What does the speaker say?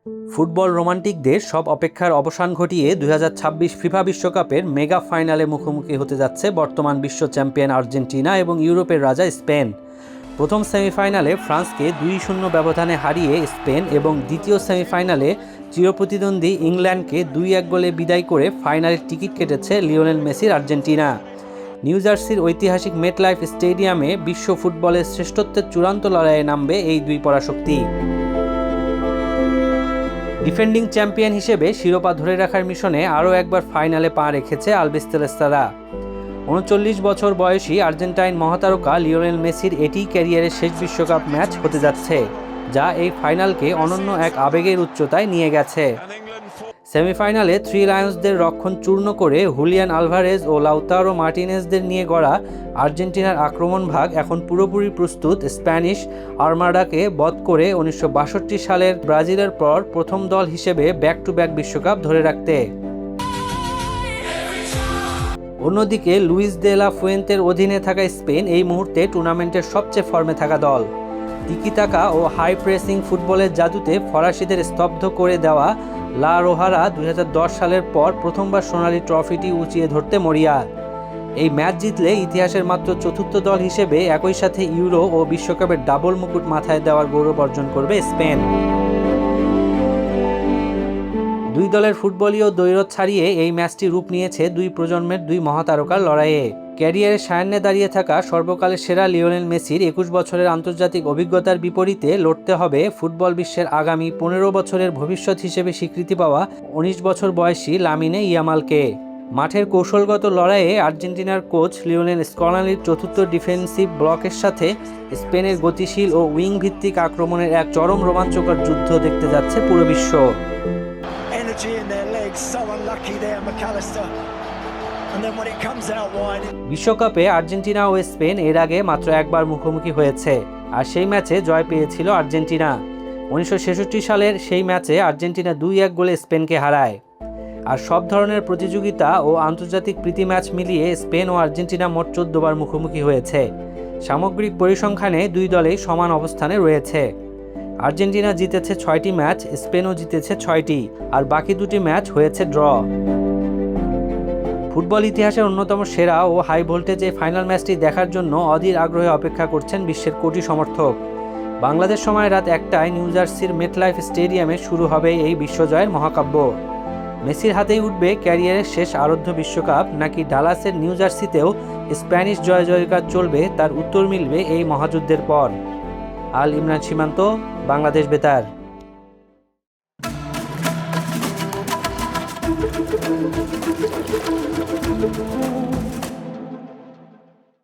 Football রোমান্টিকদের সব অপেক্ষার অবসান ঘটিয়ে 2026 ফিফা বিশ্বকাপের মেগা ফাইনালে মুখোমুখি হতে যাচ্ছে বর্তমান বিশ্ব চ্যাম্পিয়ন আর্জেন্টিনা এবং ইউরোপের রাজা স্পেন। প্রথম সেমিফাইনালে ফ্রান্সকে 2-0 ব্যবধানে হারিয়ে স্পেন এবং দ্বিতীয় সেমিফাইনালে চিরপ্রতিদ্বন্দ্বী ইংল্যান্ডকে 2-1 গোলে বিদায় করে ফাইনালের টিকিট কেটেছে লিওনেল মেসির আর্জেন্টিনা। নিউ জার্সির ঐতিহাসিক মেটলাইফ স্টেডিয়ামে বিশ্ব ফুটবলের শ্রেষ্ঠত্বের চূড়ান্ত লড়াইয়ে নামবে এই দুই পরাশক্তি। ডিফেন্ডিং চ্যাম্পিয়ন হিসেবে শিরোপা ধরে রাখার মিশনে আরও একবার ফাইনালে পা রেখেছে আলবিসেলেস্তারা। 39 বছর বয়সী আর্জেন্টাইন মহাতারকা লিওনেল মেসির এটিই ক্যারিয়ারের শেষ বিশ্বকাপ ম্যাচ হতে যাচ্ছে, যা এই ফাইনালকে অনন্য এক আবেগের উচ্চতায় নিয়ে গেছে। সেমিফাইনালে থ্রি লায়ন্সদের রক্ষণ চূর্ণ করে হুলিয়ান আলভারেজ ও লাউতারো মার্টিনেজদের নিয়ে গড়া আর্জেন্টিনার আক্রমণ ভাগ এখন পুরোপুরি প্রস্তুত স্প্যানিশ আর্মাডাকে বধ করে 1962 সালের ব্রাজিলের পর প্রথম দল হিসেবে ব্যাক টু ব্যাক বিশ্বকাপ ধরে রাখতে। অন্যদিকে লুইস দে লা ফুয়েন্তের অধীনে থাকা স্পেন এই মুহূর্তে টুর্নামেন্টের সবচেয়ে ফর্মে থাকা দল। টিকিটাকা ও হাই প্রেসিং ফুটবলের জাদুতে ফরাসিদের স্তব্ধ করে দেওয়া লা রোহারা 2010 সালের পর প্রথমবার সোনালি ট্রফিটি উঁচিয়ে ধরতে মরিয়া। এই ম্যাচ জিতলে ইতিহাসের মাত্র চতুর্থ দল হিসেবে একই সাথে ইউরো ও বিশ্বকাপের ডাবল মুকুট মাথায় দেওয়ার গৌরব অর্জন করবে স্পেন। দুই দলের ফুটবলীয় দ্বৈরথ ছাড়িয়ে এই ম্যাচটি রূপ নিয়েছে দুই প্রজন্মের দুই মহাতারকার লড়াইয়ে। ক্যারিয়ারের সায়ান্নে দাঁড়িয়ে থাকা সর্বকালের সেরা লিওনেল মেসির 21 বছরের আন্তর্জাতিক অভিজ্ঞতার বিপরীতে লড়তে হবে ফুটবল বিশ্বের আগামী 15 বছরের ভবিষ্যৎ হিসেবে স্বীকৃতি পাওয়া 19 বছর বয়সী লামিনে ইয়ামালকে। মাঠের কৌশলগত লড়াইয়ে আর্জেন্টিনার কোচ লিওনেল স্কলানির চতুর্থ ডিফেন্সিভ ব্লকের সাথে স্পেনের গতিশীল ও উইং ভিত্তিক আক্রমণের এক চরম রোমাঞ্চকর যুদ্ধ দেখতে যাচ্ছে পুরো বিশ্ব। বিশ্বকাপে আর্জেন্টিনা ও স্পেন এর আগে মাত্র একবার মুখোমুখি হয়েছে, আর সেই ম্যাচে জয় পেয়েছিল আর্জেন্টিনা। 1966 সালের সেই ম্যাচে আর্জেন্টিনা 2-1 গোলে স্পেনকে হারায়। আর সব ধরনের প্রতিযোগিতা ও আন্তর্জাতিক প্রীতি ম্যাচ মিলিয়ে স্পেন ও আর্জেন্টিনা মোট 14 বার মুখোমুখি হয়েছে। সামগ্রিক পরিসংখ্যানে দুই দলেই সমান অবস্থানে রয়েছে। আর্জেন্টিনা জিতেছে 6টি ম্যাচ, স্পেনও জিতেছে 6টি, আর বাকি 2টি ম্যাচ হয়েছে ড্র। ফুটবল ইতিহাসের অন্যতম সেরা ও হাই ভোল্টেজ এই ফাইনাল ম্যাচটি দেখার জন্য অধীর আগ্রহে অপেক্ষা করছেন বিশ্বের কোটি সমর্থক। বাংলাদেশ সময় রাত 1টায় নিউ জার্সির মেটলাইফ স্টেডিয়ামে শুরু হবে এই বিশ্বজয়ের মহাকাব্য। মেসির হাতেই উঠবে ক্যারিয়ারের শেষ আরাধ্য বিশ্বকাপ, নাকি ডালাসের নিউ জার্সিতেও স্প্যানিশ জয় জয়কার চলবে, তার উত্তর মিলবে এই মহাযুদ্ধের পর। আল ইমরান সীমান্ত, বাংলাদেশ বেতার।